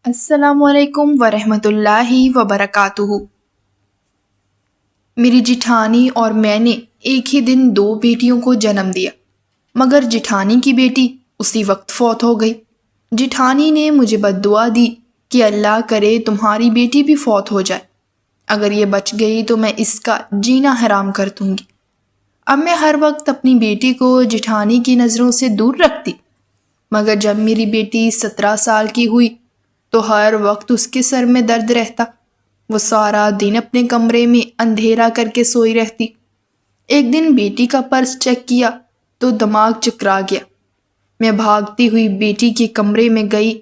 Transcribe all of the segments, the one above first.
السلام علیکم ورحمۃ اللہ وبرکاتہ۔ میری جٹھانی اور میں نے ایک ہی دن دو بیٹیوں کو جنم دیا، مگر جٹھانی کی بیٹی اسی وقت فوت ہو گئی۔ جٹھانی نے مجھے بد دعا دی کہ اللہ کرے تمہاری بیٹی بھی فوت ہو جائے، اگر یہ بچ گئی تو میں اس کا جینا حرام کر دوں گی۔ اب میں ہر وقت اپنی بیٹی کو جٹھانی کی نظروں سے دور رکھتی، مگر جب میری بیٹی 17 سال کی ہوئی تو ہر وقت اس کے سر میں درد رہتا۔ وہ سارا دن اپنے کمرے میں اندھیرا کر کے سوئی رہتی۔ ایک دن بیٹی کا پرس چیک کیا تو دماغ چکرا گیا۔ میں بھاگتی ہوئی بیٹی کے کمرے میں گئی۔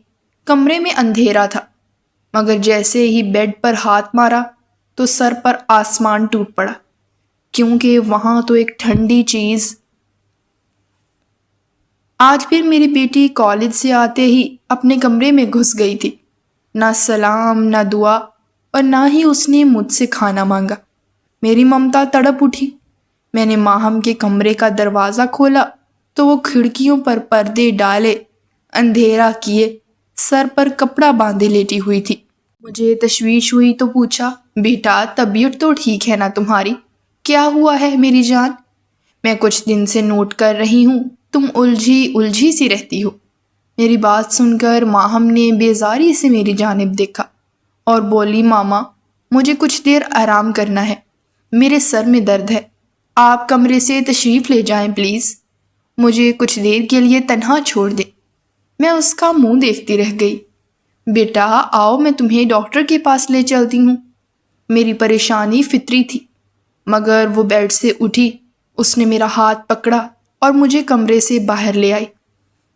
کمرے میں اندھیرا تھا، مگر جیسے ہی بیڈ پر ہاتھ مارا تو سر پر آسمان ٹوٹ پڑا، کیونکہ وہاں تو ایک ٹھنڈی چیز۔ آج پھر میری بیٹی کالج سے آتے ہی اپنے کمرے میں گھس گئی تھی۔ نہ سلام، نہ دعا، اور نہ ہی اس نے مجھ سے کھانا مانگا۔ میری ممتا تڑپ اٹھی۔ میں نے ماہم کے کمرے کا دروازہ کھولا تو وہ کھڑکیوں پر پردے ڈالے، اندھیرا کیے، سر پر کپڑا باندھے لیٹی ہوئی تھی۔ مجھے تشویش ہوئی تو پوچھا، بیٹا طبیعت تو ٹھیک ہے نا تمہاری؟ کیا ہوا ہے میری جان؟ میں کچھ دن سے نوٹ کر رہی ہوں تم الجھی سی رہتی ہو۔ میری بات سن کر ماہم نے بیزاری سے میری جانب دیکھا اور بولی، ماما مجھے کچھ دیر آرام کرنا ہے، میرے سر میں درد ہے، آپ کمرے سے تشریف لے جائیں پلیز، مجھے کچھ دیر کے لیے تنہا چھوڑ دیں۔ میں اس کا منہ دیکھتی رہ گئی۔ بیٹا آؤ میں تمہیں ڈاکٹر کے پاس لے چلتی ہوں۔ میری پریشانی فطری تھی، مگر وہ بیڈ سے اٹھی، اس نے میرا ہاتھ پکڑا اور مجھے کمرے سے باہر لے آئی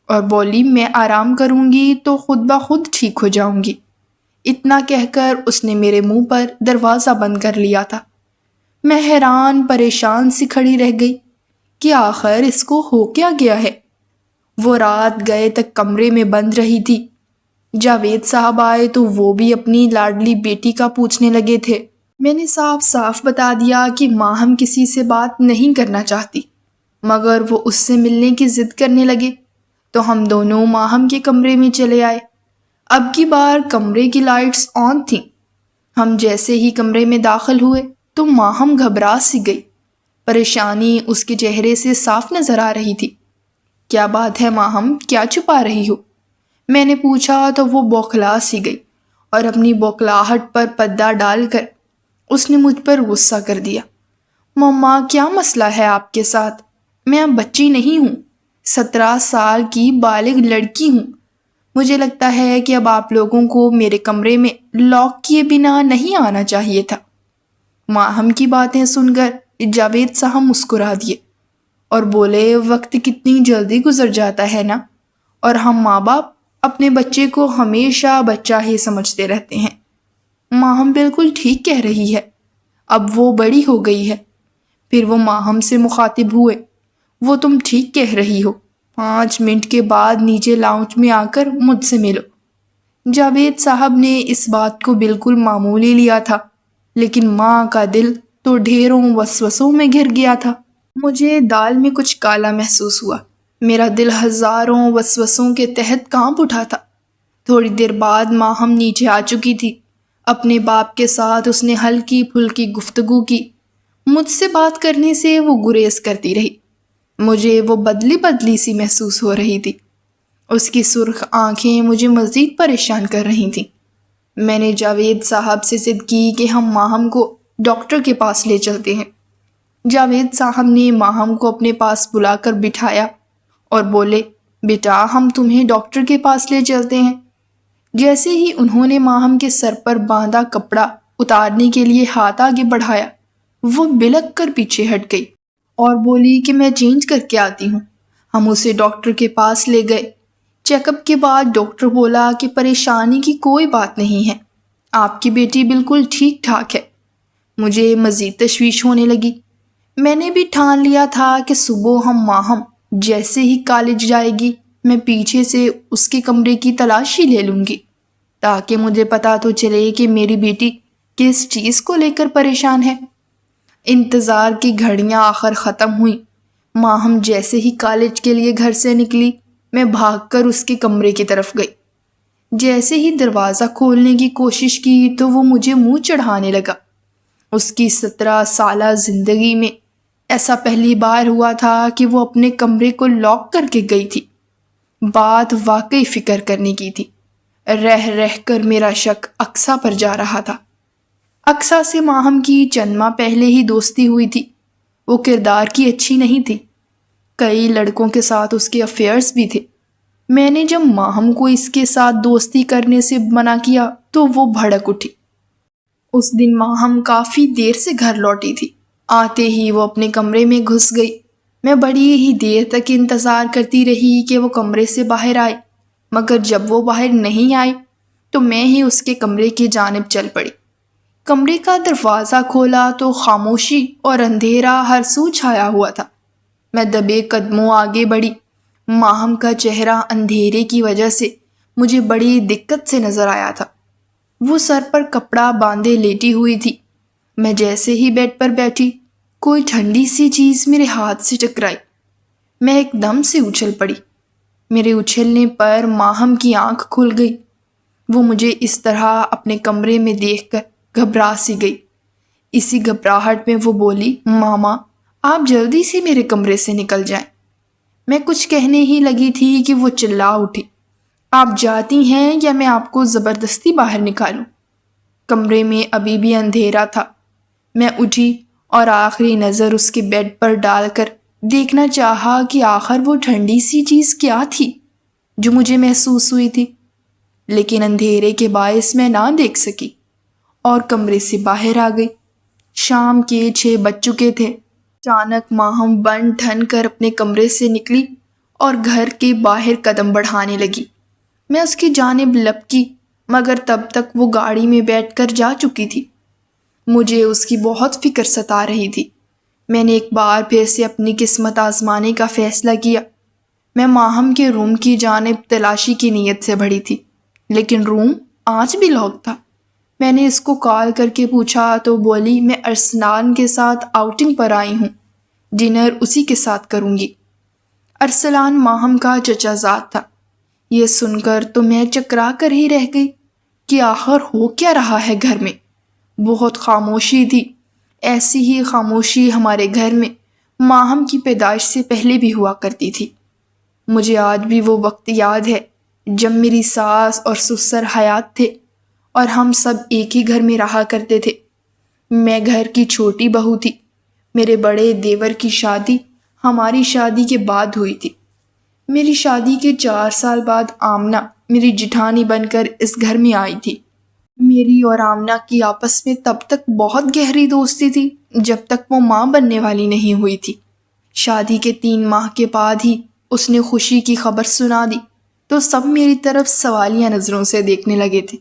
اور بولی، میں آرام کروں گی تو خود بخود ٹھیک ہو جاؤں گی۔ اتنا کہہ کر اس نے میرے منہ پر دروازہ بند کر لیا تھا۔ میں حیران پریشان سی کھڑی رہ گئی کہ آخر اس کو ہو کیا گیا ہے۔ وہ رات گئے تک کمرے میں بند رہی تھی۔ جاوید صاحب آئے تو وہ بھی اپنی لاڈلی بیٹی کا پوچھنے لگے تھے۔ میں نے صاف صاف بتا دیا کہ ماہم کسی سے بات نہیں کرنا چاہتی، مگر وہ اس سے ملنے کی ضد کرنے لگے تو ہم دونوں ماہم کے کمرے میں چلے آئے۔ اب کی بار کمرے کی لائٹس آن تھیں۔ ہم جیسے ہی کمرے میں داخل ہوئے تو ماہم گھبرا سی گئی۔ پریشانی اس کے چہرے سے صاف نظر آ رہی تھی۔ کیا بات ہے ماہم، کیا چھپا رہی ہو؟ میں نے پوچھا تو وہ بوکھلا سی گئی اور اپنی بوکھلاہٹ پر پردہ ڈال کر اس نے مجھ پر غصہ کر دیا۔ مما کیا مسئلہ ہے آپ کے ساتھ؟ میں اب بچی نہیں ہوں، 17 سال کی بالغ لڑکی ہوں۔ مجھے لگتا ہے کہ اب آپ لوگوں کو میرے کمرے میں لاک کیے بنا نہیں آنا چاہیے تھا۔ ماہم کی باتیں سن کر جاوید صاحب مسکرا دیے اور بولے، وقت کتنی جلدی گزر جاتا ہے نا، اور ہم ماں باپ اپنے بچے کو ہمیشہ بچہ ہی سمجھتے رہتے ہیں۔ ماہم بالکل ٹھیک کہہ رہی ہے، اب وہ بڑی ہو گئی ہے۔ پھر وہ ماہم سے مخاطب ہوئے، وہ تم ٹھیک کہہ رہی ہو، 5 منٹ کے بعد نیچے لاؤنج میں آ کر مجھ سے ملو۔ جاوید صاحب نے اس بات کو بالکل معمولی لیا تھا، لیکن ماں کا دل تو ڈھیروں وسوسوں میں گھر گیا تھا۔ مجھے دال میں کچھ کالا محسوس ہوا۔ میرا دل ہزاروں وسوسوں کے تحت کانپ اٹھا تھا۔ تھوڑی دیر بعد ماہم نیچے آ چکی تھی۔ اپنے باپ کے ساتھ اس نے ہلکی پھلکی گفتگو کی۔ مجھ سے بات کرنے سے وہ گریز کرتی رہی۔ مجھے وہ بدلی سی محسوس ہو رہی تھی۔ اس کی سرخ آنکھیں مجھے مزید پریشان کر رہی تھیں۔ میں نے جاوید صاحب سے ضد کی کہ ہم ماہم کو ڈاکٹر کے پاس لے چلتے ہیں۔ جاوید صاحب نے ماہم کو اپنے پاس بلا کر بٹھایا اور بولے، بیٹا ہم تمہیں ڈاکٹر کے پاس لے چلتے ہیں۔ جیسے ہی انہوں نے ماہم کے سر پر باندھا کپڑا اتارنے کے لیے ہاتھ آگے بڑھایا، وہ بلک کر پیچھے ہٹ گئی اور بولی کہ میں چینج کر کے آتی ہوں۔ ہم اسے ڈاکٹر کے پاس لے گئے۔ چیک اپ کے بعد ڈاکٹر بولا کہ پریشانی کی کوئی بات نہیں ہے، آپ کی بیٹی بالکل ٹھیک ٹھاک ہے۔ مجھے مزید تشویش ہونے لگی۔ میں نے بھی ٹھان لیا تھا کہ صبح ہم ماہم جیسے ہی کالج جائے گی میں پیچھے سے اس کے کمرے کی تلاشی لے لوں گی، تاکہ مجھے پتا تو چلے کہ میری بیٹی کس چیز کو لے کر پریشان ہے۔ انتظار کی گھڑیاں آخر ختم ہوئیں۔ ماہم جیسے ہی کالج کے لیے گھر سے نکلی، میں بھاگ کر اس کے کمرے کی طرف گئی۔ جیسے ہی دروازہ کھولنے کی کوشش کی تو وہ مجھے منہ چڑھانے لگا۔ اس کی 17 سالہ زندگی میں ایسا پہلی بار ہوا تھا کہ وہ اپنے کمرے کو لاک کر کے گئی تھی۔ بات واقعی فکر کرنے کی تھی۔ رہ رہ کر میرا شک اقصیٰ پر جا رہا تھا۔ اقصیٰ سے ماہم کی چند ماہ پہلے ہی دوستی ہوئی تھی۔ وہ کردار کی اچھی نہیں تھی۔ کئی لڑکوں کے ساتھ اس کے افیئرز بھی تھے۔ میں نے جب ماہم کو اس کے ساتھ دوستی کرنے سے منع کیا تو وہ بھڑک اٹھی۔ اس دن ماہم کافی دیر سے گھر لوٹی تھی۔ آتے ہی وہ اپنے کمرے میں گھس گئی۔ میں بڑی ہی دیر تک انتظار کرتی رہی کہ وہ کمرے سے باہر آئے، مگر جب وہ باہر نہیں آئی تو میں ہی اس کے کمرے کی جانب چل پڑی۔ کمرے کا دروازہ کھولا تو خاموشی اور اندھیرا ہر سو چھایا ہوا تھا۔ میں دبے قدموں آگے بڑھی۔ ماہم کا چہرہ اندھیرے کی وجہ سے مجھے بڑی دقت سے نظر آیا تھا۔ وہ سر پر کپڑا باندھے لیٹی ہوئی تھی۔ میں جیسے ہی بیڈ پر بیٹھی، کوئی ٹھنڈی سی چیز میرے ہاتھ سے ٹکرائی۔ میں ایک دم سے اچھل پڑی۔ میرے اچھلنے پر ماہم کی آنکھ کھل گئی۔ وہ مجھے اس طرح اپنے کمرے میں دیکھ کر گھبرا سی گئی۔ اسی گھبراہٹ میں وہ بولی، ماما آپ جلدی سے میرے کمرے سے نکل جائیں۔ میں کچھ کہنے ہی لگی تھی کہ وہ چلا اٹھی، آپ جاتی ہیں یا میں آپ کو زبردستی باہر نکالوں؟ کمرے میں ابھی بھی اندھیرا تھا۔ میں اٹھی اور آخری نظر اس کے بیڈ پر ڈال کر دیکھنا چاہا کہ آخر وہ ٹھنڈی سی چیز کیا تھی جو مجھے محسوس ہوئی تھی، لیکن اندھیرے کے باعث میں نہ دیکھ سکی اور کمرے سے باہر آ گئی۔ شام کے 6 بج چکے تھے۔ اچانک ماہم بن ٹھن کر اپنے کمرے سے نکلی اور گھر کے باہر قدم بڑھانے لگی۔ میں اس کی جانب لپکی، مگر تب تک وہ گاڑی میں بیٹھ کر جا چکی تھی۔ مجھے اس کی بہت فکر ستا رہی تھی۔ میں نے ایک بار پھر سے اپنی قسمت آزمانے کا فیصلہ کیا۔ میں ماہم کے روم کی جانب تلاشی کی نیت سے بڑھی تھی، لیکن روم آج بھی لاک تھا۔ میں نے اس کو کال کر کے پوچھا تو بولی، میں ارسلان کے ساتھ آؤٹنگ پر آئی ہوں، ڈنر اسی کے ساتھ کروں گی۔ ارسلان ماہم کا چچا زاد تھا۔ یہ سن کر تو میں چکرا کر ہی رہ گئی کہ آخر ہو کیا رہا ہے گھر میں۔ بہت خاموشی تھی۔ ایسی ہی خاموشی ہمارے گھر میں ماہم کی پیدائش سے پہلے بھی ہوا کرتی تھی۔ مجھے آج بھی وہ وقت یاد ہے جب میری ساس اور سسر حیات تھے اور ہم سب ایک ہی گھر میں رہا کرتے تھے۔ میں گھر کی چھوٹی بہو تھی۔ میرے بڑے دیور کی شادی ہماری شادی کے بعد ہوئی تھی۔ میری شادی کے 4 سال بعد آمنہ میری جٹھانی بن کر اس گھر میں آئی تھی۔ میری اور آمنہ کی آپس میں تب تک بہت گہری دوستی تھی جب تک وہ ماں بننے والی نہیں ہوئی تھی۔ شادی کے 3 ماہ کے بعد ہی اس نے خوشی کی خبر سنا دی تو سب میری طرف سوالیہ نظروں سے دیکھنے لگے تھے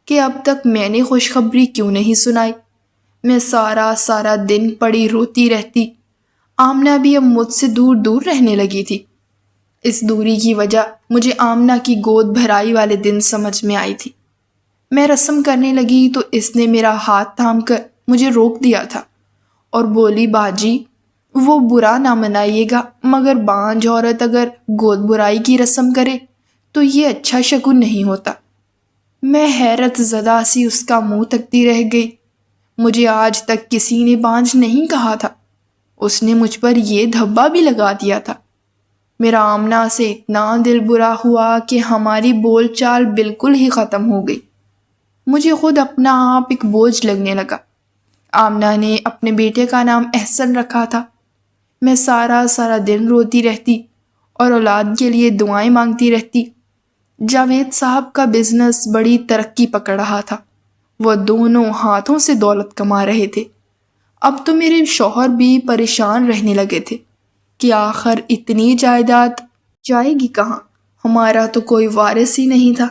کہ اب تک میں نے خوشخبری کیوں نہیں سنائی۔ میں سارا دن پڑی روتی رہتی۔ آمنہ بھی اب مجھ سے دور دور رہنے لگی تھی۔ اس دوری کی وجہ مجھے آمنہ کی گود بھرائی والے دن سمجھ میں آئی تھی۔ میں رسم کرنے لگی تو اس نے میرا ہاتھ تھام کر مجھے روک دیا تھا اور بولی، باجی وہ برا نہ منائیے گا، مگر بانجھ عورت اگر گود بھرائی کی رسم کرے تو یہ اچھا شگن نہیں ہوتا۔ میں حیرت زدہ سی اس کا منہ تکتی رہ گئی۔ مجھے آج تک کسی نے بانجھ نہیں کہا تھا۔ اس نے مجھ پر یہ دھبا بھی لگا دیا تھا۔ میرا آمنہ سے اتنا دل برا ہوا کہ ہماری بول چال بالکل ہی ختم ہو گئی۔ مجھے خود اپنا آپ ایک بوجھ لگنے لگا۔ آمنہ نے اپنے بیٹے کا نام احسن رکھا تھا۔ میں سارا دن روتی رہتی اور اولاد کے لیے دعائیں مانگتی رہتی۔ جاوید صاحب کا بزنس بڑی ترقی پکڑ رہا تھا۔ وہ دونوں ہاتھوں سے دولت کما رہے تھے۔ اب تو میرے شوہر بھی پریشان رہنے لگے تھے کہ آخر اتنی جائیداد جائے گی کہاں، ہمارا تو کوئی وارث ہی نہیں تھا۔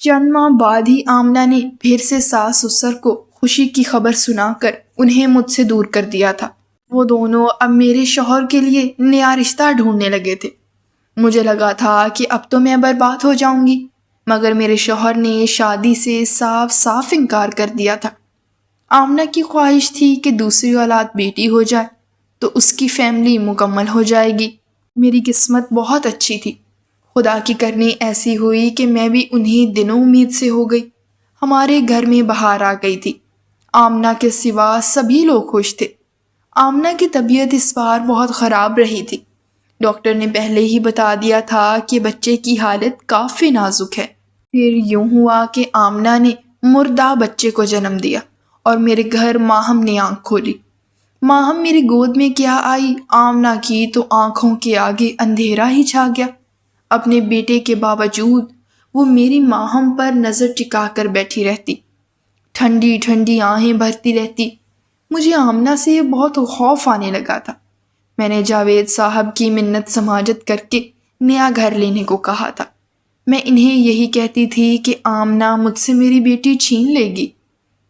چند ماہ بعد ہی آمنہ نے پھر سے ساس سسر کو خوشی کی خبر سنا کر انہیں مجھ سے دور کر دیا تھا۔ وہ دونوں اب میرے شوہر کے لیے نیا رشتہ ڈھونڈنے لگے تھے۔ مجھے لگا تھا کہ اب تو میں برباد ہو جاؤں گی، مگر میرے شوہر نے شادی سے صاف انکار کر دیا تھا۔ آمنہ کی خواہش تھی کہ دوسری اولاد بیٹی ہو جائے تو اس کی فیملی مکمل ہو جائے گی۔ میری قسمت بہت اچھی تھی۔ خدا کی کرنی ایسی ہوئی کہ میں بھی انہی دنوں امید سے ہو گئی۔ ہمارے گھر میں بہار آ گئی تھی۔ آمنہ کے سوا سبھی لوگ خوش تھے۔ آمنہ کی طبیعت اس بار بہت خراب رہی تھی۔ ڈاکٹر نے پہلے ہی بتا دیا تھا کہ بچے کی حالت کافی نازک ہے۔ پھر یوں ہوا کہ آمنہ نے مردہ بچے کو جنم دیا اور میرے گھر ماہم نے آنکھ کھولی۔ ماہم میری گود میں کیا آئی، آمنہ کی تو آنکھوں کے آگے اندھیرا ہی چھا گیا۔ اپنے بیٹے کے باوجود وہ میری ماہم پر نظر ٹکا کر بیٹھی رہتی، ٹھنڈی ٹھنڈی آہیں بھرتی رہتی۔ مجھے آمنہ سے بہت خوف آنے لگا تھا۔ میں نے جاوید صاحب کی منت سماجت کر کے نیا گھر لینے کو کہا تھا۔ میں انہیں یہی کہتی تھی کہ آمنہ مجھ سے میری بیٹی چھین لے گی۔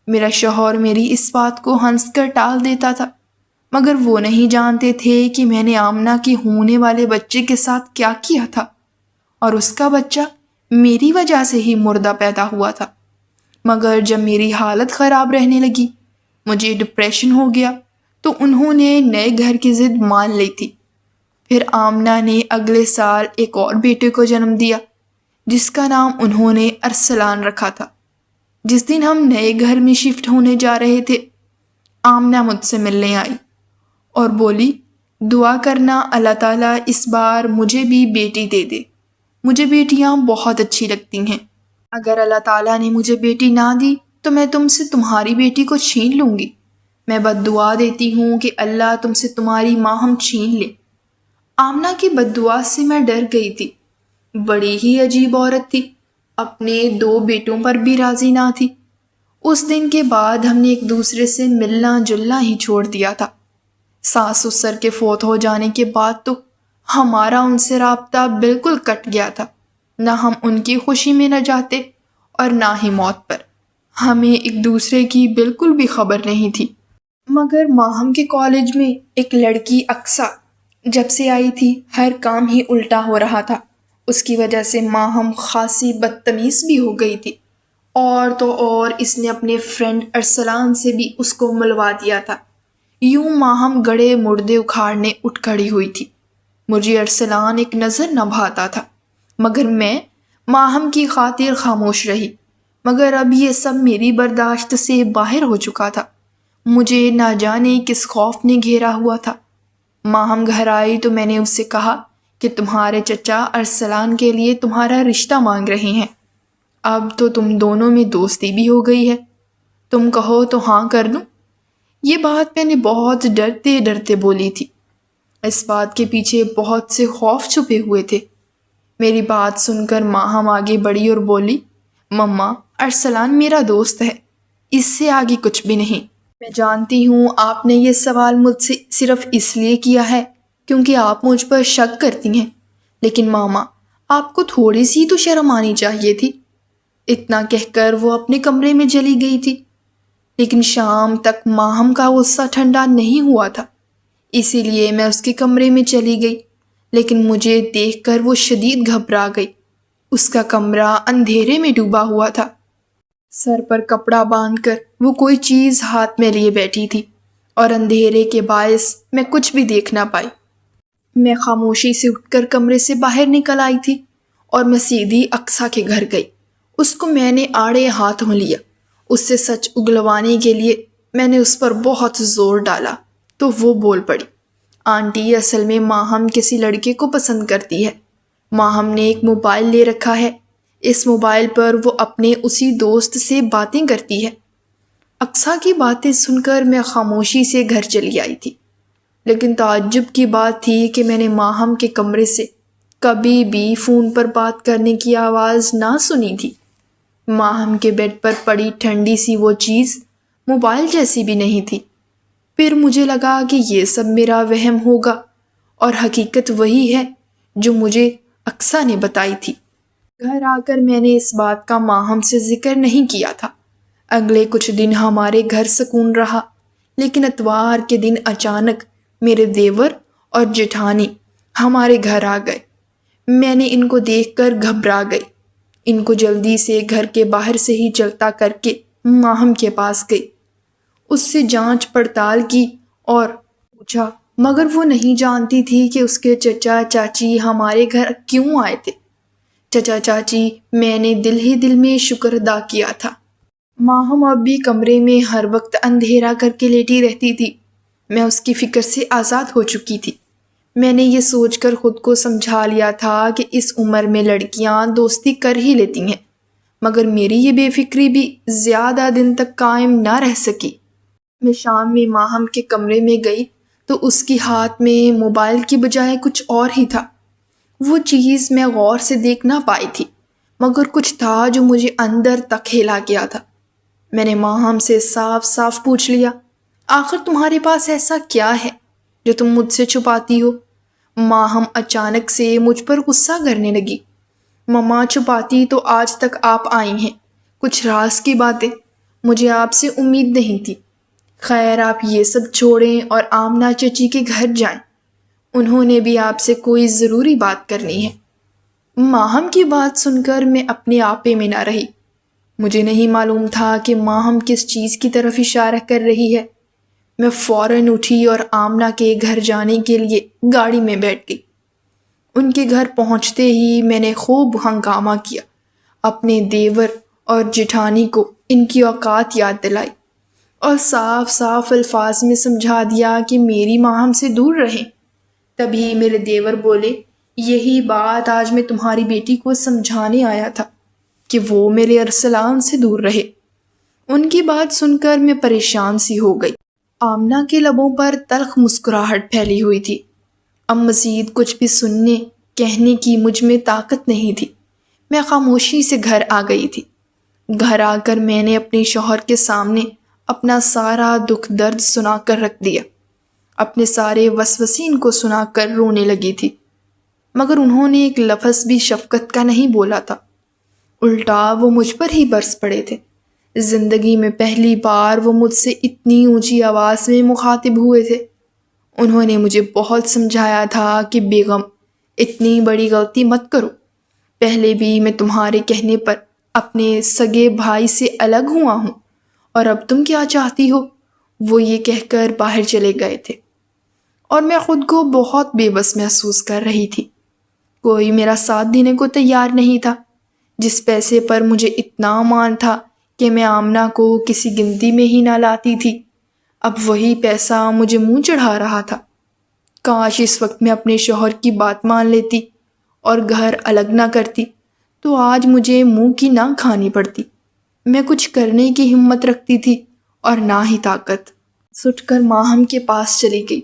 میرا شوہر میری اس بات کو ہنس کر ٹال دیتا تھا، مگر وہ نہیں جانتے تھے کہ میں نے آمنہ کے ہونے والے بچے کے ساتھ کیا کیا تھا، اور اس کا بچہ میری وجہ سے ہی مردہ پیدا ہوا تھا۔ مگر جب میری حالت خراب رہنے لگی، مجھے ڈپریشن ہو گیا، تو انہوں نے نئے گھر کی ضد مان لی تھی۔ پھر آمنہ نے اگلے سال ایک اور بیٹے کو جنم دیا، جس کا نام انہوں نے ارسلان رکھا تھا۔ جس دن ہم نئے گھر میں شفٹ ہونے جا رہے تھے، آمنہ مجھ سے ملنے آئی اور بولی، دعا کرنا اللہ تعالیٰ اس بار مجھے بھی بیٹی دے دے۔ مجھے بیٹیاں بہت اچھی لگتی ہیں۔ اگر اللہ تعالیٰ نے مجھے بیٹی نہ دی تو میں تم سے تمہاری بیٹی کو چھین لوں گی۔ میں بد دعا دیتی ہوں کہ اللہ تم سے تمہاری ماہم چھین لے۔ آمنہ کی بد دعا سے میں ڈر گئی تھی۔ بڑی ہی عجیب عورت تھی، اپنے 2 بیٹوں پر بھی راضی نہ تھی۔ اس دن کے بعد ہم نے ایک دوسرے سے ملنا جلنا ہی چھوڑ دیا تھا۔ ساس سسر کے فوت ہو جانے کے بعد تو ہمارا ان سے رابطہ بالکل کٹ گیا تھا۔ نہ ہم ان کی خوشی میں نہ جاتے اور نہ ہی موت پر۔ ہمیں ایک دوسرے کی بالکل بھی خبر نہیں تھی۔ مگر ماہم کے کالج میں ایک لڑکی اقصیٰ جب سے آئی تھی، ہر کام ہی الٹا ہو رہا تھا۔ اس کی وجہ سے ماہم خاصی بدتمیز بھی ہو گئی تھی، اور تو اور اس نے اپنے فرینڈ ارسلان سے بھی اس کو ملوا دیا تھا۔ یوں ماہم گڑے مردے اکھاڑنے اٹھ کھڑی ہوئی تھی۔ مجھے ارسلان ایک نظر نہ بھاتا تھا، مگر میں ماہم کی خاطر خاموش رہی۔ مگر اب یہ سب میری برداشت سے باہر ہو چکا تھا۔ مجھے نہ جانے کس خوف نے گھیرا ہوا تھا۔ ماہم گھر آئی تو میں نے اس سے کہا کہ تمہارے چچا ارسلان کے لیے تمہارا رشتہ مانگ رہے ہیں۔ اب تو تم دونوں میں دوستی بھی ہو گئی ہے، تم کہو تو ہاں کر دوں۔ یہ بات میں نے بہت ڈرتے ڈرتے بولی تھی۔ اس بات کے پیچھے بہت سے خوف چھپے ہوئے تھے۔ میری بات سن کر ماہم آگے بڑھی اور بولی، مما، ارسلان میرا دوست ہے، اس سے آگے کچھ بھی نہیں۔ میں جانتی ہوں آپ نے یہ سوال مجھ سے صرف اس لیے کیا ہے کیونکہ آپ مجھ پر شک کرتی ہیں، لیکن ماما، آپ کو تھوڑی سی تو شرم آنی چاہیے تھی۔ اتنا کہہ کر وہ اپنے کمرے میں چلی گئی تھی۔ لیکن شام تک ماہم کا غصہ ٹھنڈا نہیں ہوا تھا، اسی لیے میں اس کے کمرے میں چلی گئی، لیکن مجھے دیکھ کر وہ شدید گھبرا گئی۔ اس کا کمرہ اندھیرے میں ڈوبا ہوا تھا۔ سر پر کپڑا باندھ کر وہ کوئی چیز ہاتھ میں لیے بیٹھی تھی، اور اندھیرے کے باعث میں کچھ بھی دیکھ نہ پائی۔ میں خاموشی سے اٹھ کر کمرے سے باہر نکل آئی تھی اور میں سیدھی اقصیٰ کے گھر گئی۔ اس کو میں نے آڑے ہاتھوں لیا۔ اس سے سچ اگلوانے کے لیے میں نے اس پر بہت زور ڈالا تو وہ بول پڑی، آنٹی، اصل میں ماہم کسی لڑکے کو پسند کرتی ہے۔ ماہم نے ایک موبائل لے رکھا ہے، اس موبائل پر وہ اپنے اسی دوست سے باتیں کرتی ہے۔ اقصیٰ کی باتیں سن کر میں خاموشی سے گھر چلی آئی تھی، لیکن تعجب کی بات تھی کہ میں نے ماہم کے کمرے سے کبھی بھی فون پر بات کرنے کی آواز نہ سنی تھی۔ ماہم کے بیڈ پر پڑی ٹھنڈی سی وہ چیز موبائل جیسی بھی نہیں تھی۔ پھر مجھے لگا کہ یہ سب میرا وہم ہوگا اور حقیقت وہی ہے جو مجھے اقصیٰ نے بتائی تھی۔ گھر آ کر میں نے اس بات کا ماہم سے ذکر نہیں کیا تھا۔ اگلے کچھ دن ہمارے گھر سکون رہا، لیکن اتوار کے دن اچانک میرے دیور اور جیٹھانی ہمارے گھر آ گئے۔ میں نے ان کو دیکھ کر گھبرا گئی۔ ان کو جلدی سے گھر کے باہر سے ہی چلتا کر کے ماہم کے پاس گئی، اس سے جانچ پڑتال کی اور پوچھا، مگر وہ نہیں جانتی تھی کہ اس کے چچا چاچی ہمارے گھر کیوں آئے تھے۔ چچا چاچی، میں نے دل ہی دل میں شکر ادا کیا تھا۔ ماہم اب بھی کمرے میں ہر وقت اندھیرا کر کے لیٹی رہتی تھی۔ میں اس کی فکر سے آزاد ہو چکی تھی۔ میں نے یہ سوچ کر خود کو سمجھا لیا تھا کہ اس عمر میں لڑکیاں دوستی کر ہی لیتی ہیں، مگر میری یہ بے فکری بھی زیادہ دن تک قائم نہ رہ سکی۔ میں شام میں ماہم کے کمرے میں گئی تو اس کی ہاتھ میں موبائل کی بجائے کچھ اور ہی تھا۔ وہ چیز میں غور سے دیکھ نہ پائی تھی، مگر کچھ تھا جو مجھے اندر تک ہلا گیا تھا۔ میں نے ماہم سے صاف صاف پوچھ لیا، آخر تمہارے پاس ایسا کیا ہے جو تم مجھ سے چھپاتی ہو؟ ماہم اچانک سے مجھ پر غصہ کرنے لگی۔ مما، چھپاتی تو آج تک آپ آئی ہیں، کچھ راز کی باتیں، مجھے آپ سے امید نہیں تھی۔ خیر، آپ یہ سب چھوڑیں اور آمنہ چچی کے گھر جائیں، انہوں نے بھی آپ سے کوئی ضروری بات کرنی ہے۔ ماہم کی بات سن کر میں اپنے آپے میں نہ رہی۔ مجھے نہیں معلوم تھا کہ ماہم کس چیز کی طرف اشارہ کر رہی ہے۔ میں فوراً اٹھی اور آمنہ کے گھر جانے کے لیے گاڑی میں بیٹھ گئی۔ ان کے گھر پہنچتے ہی میں نے خوب ہنگامہ کیا، اپنے دیور اور جٹھانی کو ان کی اوقات یاد دلائی اور صاف صاف الفاظ میں سمجھا دیا کہ میری ماہم سے دور رہیں۔ تبھی میرے دیور بولے، یہی بات آج میں تمہاری بیٹی کو سمجھانے آیا تھا کہ وہ میرے ارسلان سے دور رہے۔ ان کی بات سن کر میں پریشان سی ہو گئی۔ آمنہ کے لبوں پر تلخ مسکراہٹ پھیلی ہوئی تھی۔ اب مزید کچھ بھی سننے کہنے کی مجھ میں طاقت نہیں تھی۔ میں خاموشی سے گھر آ گئی تھی۔ گھر آ کر میں نے اپنے شوہر کے سامنے اپنا سارا دکھ درد سنا کر رکھ دیا، اپنے سارے وسوسے ان کو سنا کر رونے لگی تھی، مگر انہوں نے ایک لفظ بھی شفقت کا نہیں بولا تھا، الٹا وہ مجھ پر ہی برس پڑے تھے۔ زندگی میں پہلی بار وہ مجھ سے اتنی اونچی آواز میں مخاطب ہوئے تھے۔ انہوں نے مجھے بہت سمجھایا تھا کہ بیگم، اتنی بڑی غلطی مت کرو، پہلے بھی میں تمہارے کہنے پر اپنے سگے بھائی سے الگ ہوا ہوں، اور اب تم کیا چاہتی ہو؟ وہ یہ کہہ کر باہر چلے گئے تھے اور میں خود کو بہت بے بس محسوس کر رہی تھی۔ کوئی میرا ساتھ دینے کو تیار نہیں تھا۔ جس پیسے پر مجھے اتنا مان تھا کہ میں آمنہ کو کسی گنتی میں ہی نہ لاتی تھی، اب وہی پیسہ مجھے منہ چڑھا رہا تھا۔ کاش اس وقت میں اپنے شوہر کی بات مان لیتی اور گھر الگ نہ کرتی، تو آج مجھے منہ کی نہ کھانی پڑتی۔ میں کچھ کرنے کی ہمت رکھتی تھی اور نہ ہی طاقت۔ اٹھ کر ماہم کے پاس چلی گئی۔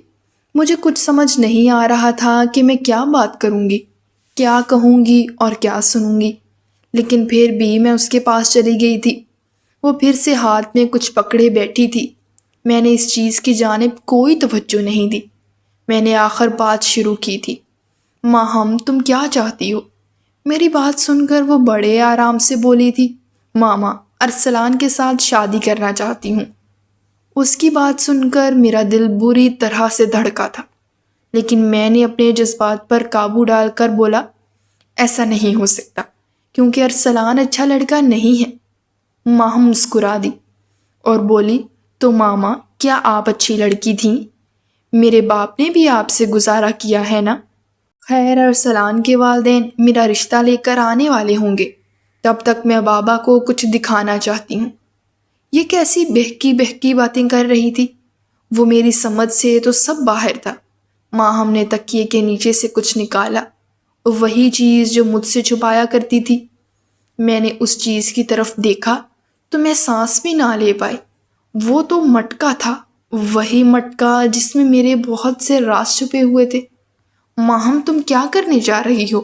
مجھے کچھ سمجھ نہیں آ رہا تھا کہ میں کیا بات کروں گی، کیا کہوں گی اور کیا سنوں گی، لیکن پھر بھی میں اس کے پاس چلی گئی تھی۔ وہ پھر سے ہاتھ میں کچھ پکڑے بیٹھی تھی۔ میں نے اس چیز کی جانب کوئی توجہ نہیں دی۔ میں نے آخر بات شروع کی تھی، ماہم، تم کیا چاہتی ہو؟ میری بات سن کر وہ بڑے آرام سے بولی تھی، ماما، ارسلان کے ساتھ شادی کرنا چاہتی ہوں۔ اس کی بات سن کر میرا دل بری طرح سے دھڑکا تھا، لیکن میں نے اپنے جذبات پر قابو ڈال کر بولا، ایسا نہیں ہو سکتا، کیونکہ ارسلان اچھا لڑکا نہیں ہے۔ ماہم مسکرا دی اور بولی، تو ماما، کیا آپ اچھی لڑکی تھیں؟ میرے باپ نے بھی آپ سے گزارا کیا ہے نا؟ خیر، ارسلان کے والدین میرا رشتہ لے کر آنے والے ہوں گے، تب تک میں بابا کو کچھ دکھانا چاہتی ہوں۔ یہ کیسی بہکی بہکی باتیں کر رہی تھی؟ وہ میری سمجھ سے تو سب باہر تھا۔ ماہم نے تکیے کے نیچے سے کچھ نکالا، وہی چیز جو مجھ سے چھپایا کرتی تھی۔ میں نے اس چیز کی طرف دیکھا تو میں سانس بھی نہ لے پائی۔ وہ تو مٹکا تھا، وہی مٹکا جس میں میرے بہت سے راز چھپے ہوئے تھے۔ ماہم، تم کیا کرنے جا رہی ہو؟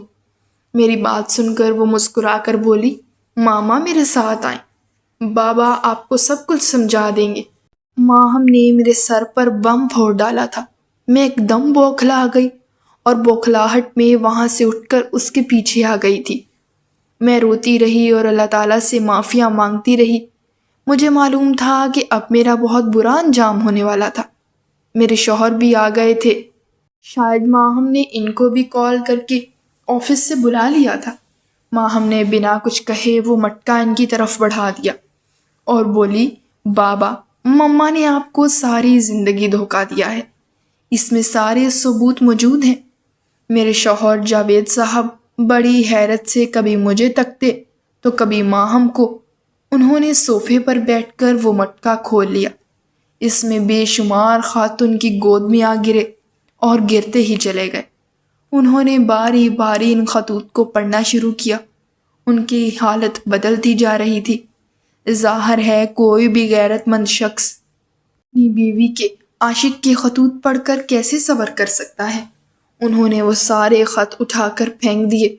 میری بات سن کر وہ مسکرا کر بولی، ماما میرے ساتھ آئیں، بابا آپ کو سب کچھ سمجھا دیں گے۔ ماہم نے میرے سر پر بم پھوڑ ڈالا تھا۔ میں ایک دم بوکھلا گئی اور بوکھلاہٹ میں وہاں سے اٹھ کر اس کے پیچھے آ گئی تھی۔ میں روتی رہی اور اللہ تعالیٰ سے معافیاں مانگتی رہی۔ مجھے معلوم تھا کہ اب میرا بہت برا انجام ہونے والا تھا۔ میرے شوہر بھی آ گئے تھے، شاید ماہم نے ان کو بھی کال کر کے آفس سے بلا لیا تھا۔ ماہم نے بنا کچھ کہے وہ مٹکا ان کی طرف بڑھا دیا اور بولی، بابا، مما نے آپ کو ساری زندگی دھوکا دیا ہے، اس میں سارے ثبوت موجود ہیں۔ میرے شوہر جاوید صاحب بڑی حیرت سے کبھی مجھے تکتے تو کبھی ماہم کو۔ انہوں نے صوفے پر بیٹھ کر وہ مٹکا کھول لیا۔ اس میں بے شمار خط ان کی گود میں آ گرے اور گرتے ہی چلے گئے۔ انہوں نے باری باری ان خطوط کو پڑھنا شروع کیا۔ ان کی حالت بدلتی جا رہی تھی۔ ظاہر ہے کوئی بھی غیرت مند شخص اپنی بیوی کے عاشق کے خطوط پڑھ کر کیسے صبر کر سکتا ہے۔ انہوں نے وہ سارے خط اٹھا کر پھینک دیے۔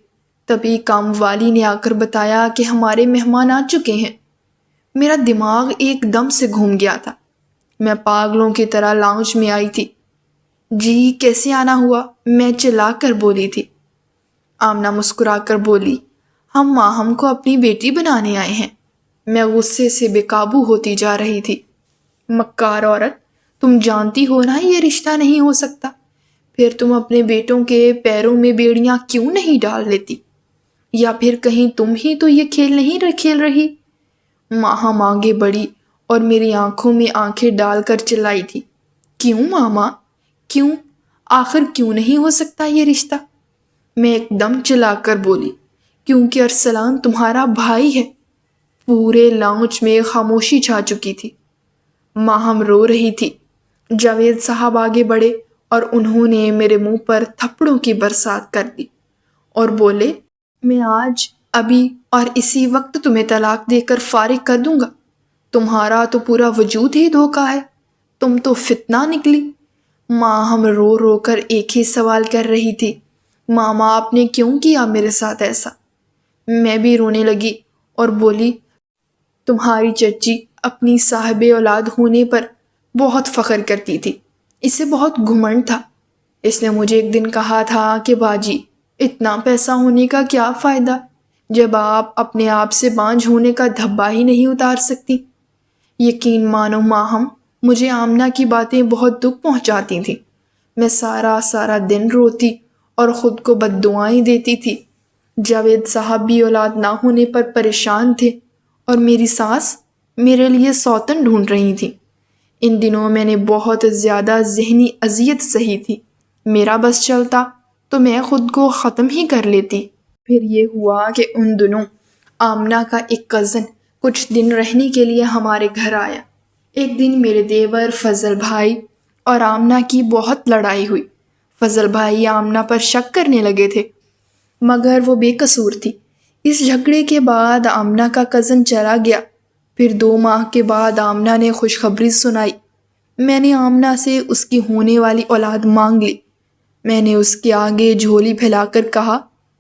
تبھی کام والی نے آ کر بتایا کہ ہمارے مہمان آ چکے ہیں۔ میرا دماغ ایک دم سے گھوم گیا تھا۔ میں پاگلوں کی طرح لاؤنج میں آئی تھی۔ جی کیسے آنا ہوا؟ میں چلا کر بولی تھی۔ آمنہ مسکرا کر بولی، ہم ماہم کو اپنی بیٹی بنانے آئے ہیں۔ میں غصے سے بے قابو ہوتی جا رہی تھی۔ مکار عورت، تم جانتی ہو نا یہ رشتہ نہیں ہو سکتا، پھر تم اپنے بیٹوں کے پیروں میں بیڑیاں کیوں نہیں ڈال لیتی؟ یا پھر کہیں تم ہی تو یہ کھیل نہیں کھیل رہی؟ ماہم آگے بڑھی اور میری آنکھوں میں آنکھیں ڈال کر چلائی تھی، کیوں ماما؟ کیوں؟ آخر کیوں نہیں ہو سکتا یہ رشتہ؟ میں ایک دم چلا کر بولی، کیونکہ ارسلان تمہارا بھائی ہے۔ پورے لاؤنج میں خاموشی چھا چکی تھی۔ ماہم رو رہی تھی۔ جاوید صاحب آگے بڑھے اور انہوں نے میرے منہ پر تھپڑوں کی برسات کر دی اور بولے، میں آج ابھی اور اسی وقت تمہیں طلاق دے کر فارغ کر دوں گا۔ تمہارا تو پورا وجود ہی دھوکہ ہے، تم تو فتنہ نکلی۔ ماہم رو رو کر ایک ہی سوال کر رہی تھی، ماما آپ نے کیوں کیا میرے ساتھ ایسا؟ میں بھی رونے لگی اور بولی، تمہاری چچی اپنی صاحب اولاد ہونے پر بہت فخر کرتی تھی، اسے بہت گھمنڈ تھا۔ اس نے مجھے ایک دن کہا تھا کہ باجی اتنا پیسہ ہونے کا کیا فائدہ جب آپ اپنے آپ سے بانجھ ہونے کا دھبا ہی نہیں اتار سکتی۔ یقین مانو ماہم، مجھے آمنہ کی باتیں بہت دکھ پہنچاتی تھیں۔ میں سارا دن روتی اور خود کو بد دعائیں دیتی تھی۔ جاوید صاحب بھی اولاد نہ ہونے پر پریشان تھے اور میری ساس میرے لیے سوتن ڈھونڈ رہی تھی۔ ان دنوں میں نے بہت زیادہ ذہنی اذیت سہی تھی۔ میرا بس چلتا تو میں خود کو ختم ہی کر لیتی۔ پھر یہ ہوا کہ ان دنوں آمنہ کا ایک کزن کچھ دن رہنے کے لیے ہمارے گھر آیا۔ ایک دن میرے دیور فضل بھائی اور آمنہ کی بہت لڑائی ہوئی۔ فضل بھائی آمنہ پر شک کرنے لگے تھے، مگر وہ بے قصور تھی۔ اس جھگڑے کے بعد آمنہ کا کزن چلا گیا۔ پھر 2 ماہ کے بعد آمنہ نے خوشخبری سنائی۔ میں نے آمنہ سے اس کی ہونے والی اولاد مانگ لی۔ میں نے اس کے آگے جھولی پھیلا کر کہا،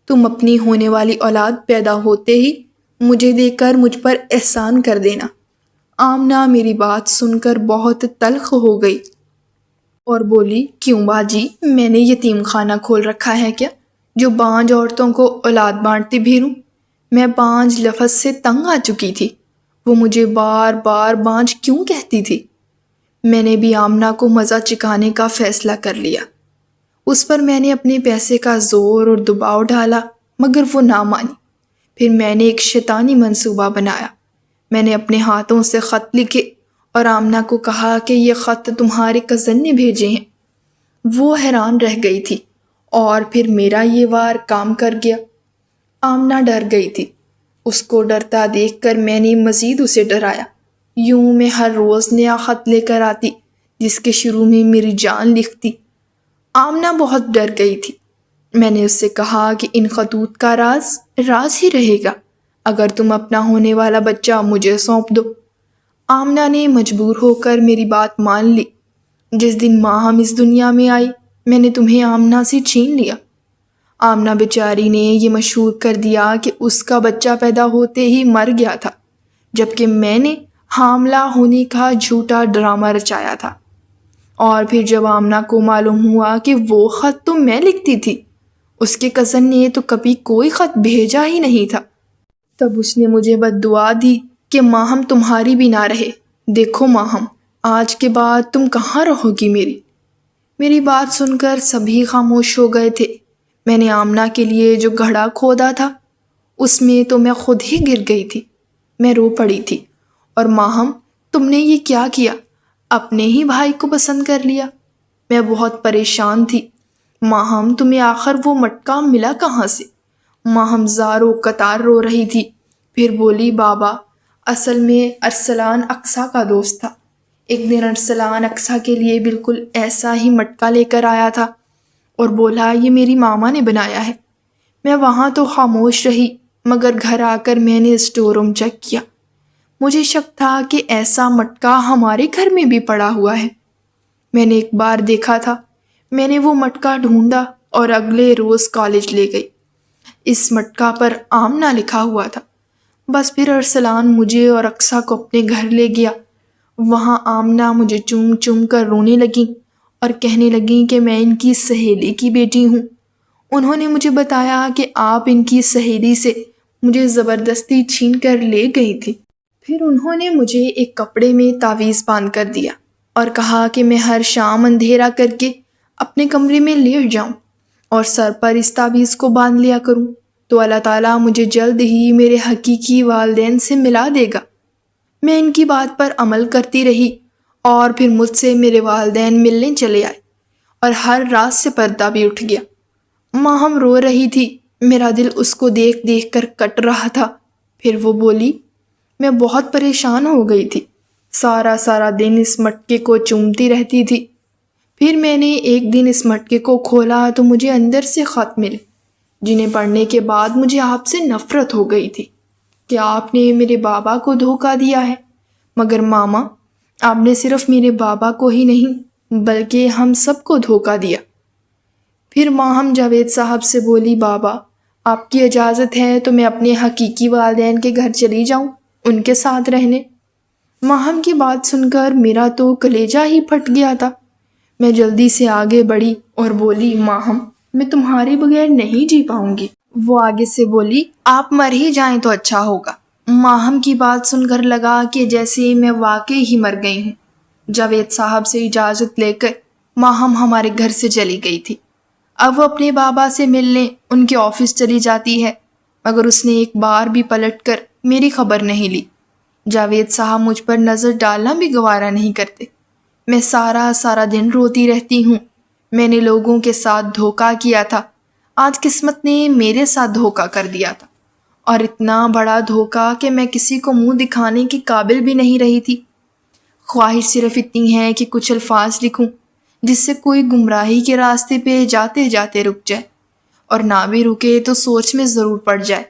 تم اپنی ہونے والی اولاد پیدا ہوتے ہی مجھے دے کر مجھ پر احسان کر دینا۔ آمنہ میری بات سن کر بہت تلخ ہو گئی اور بولی، کیوں باجی، میں نے یتیم خانہ کھول رکھا ہے کیا جو بانجھ عورتوں کو اولاد بانٹتی پھروں؟ میں بانجھ لفظ سے تنگ آ چکی تھی۔ وہ مجھے بار بار بانجھ کیوں کہتی تھی؟ میں نے بھی آمنہ کو مزہ چکھانے کا فیصلہ کر لیا۔ اس پر میں نے اپنے پیسے کا زور اور دباؤ ڈالا، مگر وہ نہ مانی۔ پھر میں نے ایک شیطانی منصوبہ بنایا۔ میں نے اپنے ہاتھوں سے خط لکھے اور آمنہ کو کہا کہ یہ خط تمہارے کزن نے بھیجے ہیں۔ وہ حیران رہ گئی تھی اور پھر میرا یہ وار کام کر گیا۔ آمنہ ڈر گئی تھی۔ اس کو ڈرتا دیکھ کر میں نے مزید اسے ڈرایا۔ یوں میں ہر روز نیا خط لے کر آتی جس کے شروع میں میری جان لکھتی۔ آمنہ بہت ڈر گئی تھی۔ میں نے اس سے کہا کہ ان خطوط کا راز ہی رہے گا اگر تم اپنا ہونے والا بچہ مجھے سونپ دو۔ آمنہ نے مجبور ہو کر میری بات مان لی۔ جس دن ماہم اس دنیا میں آئی، میں نے تمہیں آمنہ سے چھین لیا۔ آمنہ بیچاری نے یہ مشہور کر دیا کہ اس کا بچہ پیدا ہوتے ہی مر گیا تھا، جبکہ میں نے حاملہ ہونے کا جھوٹا ڈرامہ رچایا تھا۔ اور پھر جب آمنہ کو معلوم ہوا کہ وہ خط تو میں لکھتی تھی، اس کے کزن نے تو کبھی کوئی خط بھیجا ہی نہیں تھا، تب اس نے مجھے بد دعا دی کہ ماہم تمہاری بھی نہ رہے۔ دیکھو ماہم، آج کے بعد تم کہاں رہو گی میری بات سن کر سبھی خاموش ہو گئے تھے۔ میں نے آمنہ کے لیے جو گھڑا کھودا تھا اس میں تو میں خود ہی گر گئی تھی۔ میں رو پڑی تھی، اور ماہم تم نے یہ کیا کیا؟ اپنے ہی بھائی کو پسند کر لیا۔ میں بہت پریشان تھی۔ ماہم تمہیں آخر وہ مٹکا ملا کہاں سے؟ ماں ہم زاروں قطار رو رہی تھی، پھر بولی بابا اصل میں ارسلان اقصیٰ کا دوست تھا۔ ایک دن ارسلان اقصیٰ کے لیے بالکل ایسا ہی مٹکا لے کر آیا تھا اور بولا یہ میری ماما نے بنایا ہے۔ میں وہاں تو خاموش رہی، مگر گھر آ کر میں نے اسٹور روم چیک کیا۔ مجھے شک تھا کہ ایسا مٹکا ہمارے گھر میں بھی پڑا ہوا ہے۔ میں نے ایک بار دیکھا تھا، میں نے وہ مٹکا ڈھونڈا اور اگلے روز کالج لے گئی۔ اس مٹکا پر آمنہ لکھا ہوا تھا۔ بس پھر ارسلان مجھے اور اقصیٰ کو اپنے گھر لے گیا۔ وہاں آمنہ مجھے چوم چوم کر رونے لگیں اور کہنے لگیں کہ میں ان کی سہیلی کی بیٹی ہوں۔ انہوں نے مجھے بتایا کہ آپ ان کی سہیلی سے مجھے زبردستی چھین کر لے گئی تھی۔ پھر انہوں نے مجھے ایک کپڑے میں تعویذ باندھ کر دیا اور کہا کہ میں ہر شام اندھیرا کر کے اپنے کمرے میں لیٹ جاؤں اور سر پر اس تعویذ کو باندھ لیا کروں تو اللہ تعالیٰ مجھے جلد ہی میرے حقیقی والدین سے ملا دے گا۔ میں ان کی بات پر عمل کرتی رہی اور پھر مجھ سے میرے والدین ملنے چلے آئے اور ہر رات سے پردہ بھی اٹھ گیا۔ ماں ہم رو رہی تھی، میرا دل اس کو دیکھ دیکھ کر کٹ رہا تھا۔ پھر وہ بولی میں بہت پریشان ہو گئی تھی، سارا دن اس مٹکے کو چومتی رہتی تھی۔ پھر میں نے ایک دن اس مٹکے کو کھولا تو مجھے اندر سے خط ملے جنہیں پڑھنے کے بعد مجھے آپ سے نفرت ہو گئی تھی کہ آپ نے میرے بابا کو دھوکہ دیا ہے۔ مگر ماما، آپ نے صرف میرے بابا کو ہی نہیں بلکہ ہم سب کو دھوکہ دیا۔ پھر ماں ہم جاوید صاحب سے بولی بابا آپ کی اجازت ہے تو میں اپنے حقیقی والدین کے گھر چلی جاؤں ان کے ساتھ رہنے۔ ماہم کی بات سن کر میرا تو کلیجہ ہی پھٹ گیا تھا۔ میں جلدی سے آگے بڑھی اور بولی ماہم میں تمہارے بغیر نہیں جی پاؤں گی۔ وہ آگے سے بولی آپ مر ہی جائیں تو اچھا ہوگا۔ ماہم کی بات سن کر لگا کہ جیسے میں واقعی ہی مر گئی ہوں۔ جاوید صاحب سے اجازت لے کر ماہم ہمارے گھر سے چلی گئی تھی۔ اب وہ اپنے بابا سے ملنے ان کے آفس چلی جاتی ہے، مگر اس نے ایک بار بھی پلٹ کر میری خبر نہیں لی۔ جاوید صاحب مجھ پر نظر ڈالنا بھی گوارا نہیں کرتے۔ میں سارا دن روتی رہتی ہوں۔ میں نے لوگوں کے ساتھ دھوکہ کیا تھا، آج قسمت نے میرے ساتھ دھوکہ کر دیا تھا، اور اتنا بڑا دھوکہ کہ میں کسی کو منہ دکھانے کے قابل بھی نہیں رہی تھی۔ خواہش صرف اتنی ہے کہ کچھ الفاظ لکھوں جس سے کوئی گمراہی کے راستے پہ جاتے جاتے رک جائے، اور نہ بھی رکے تو سوچ میں ضرور پڑ جائے۔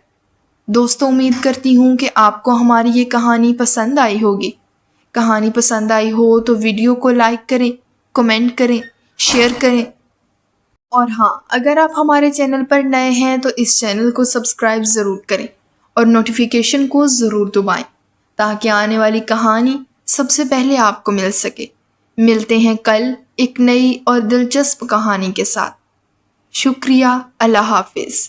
دوستوں، امید کرتی ہوں کہ آپ کو ہماری یہ کہانی پسند آئی ہوگی۔ کہانی پسند آئی ہو تو ویڈیو کو لائک کریں، کمنٹ کریں، شیئر کریں، اور ہاں اگر آپ ہمارے چینل پر نئے ہیں تو اس چینل کو سبسکرائب ضرور کریں اور نوٹیفیکیشن کو ضرور دبائیں تاکہ آنے والی کہانی سب سے پہلے آپ کو مل سکے۔ ملتے ہیں کل ایک نئی اور دلچسپ کہانی کے ساتھ۔ شکریہ، اللہ حافظ۔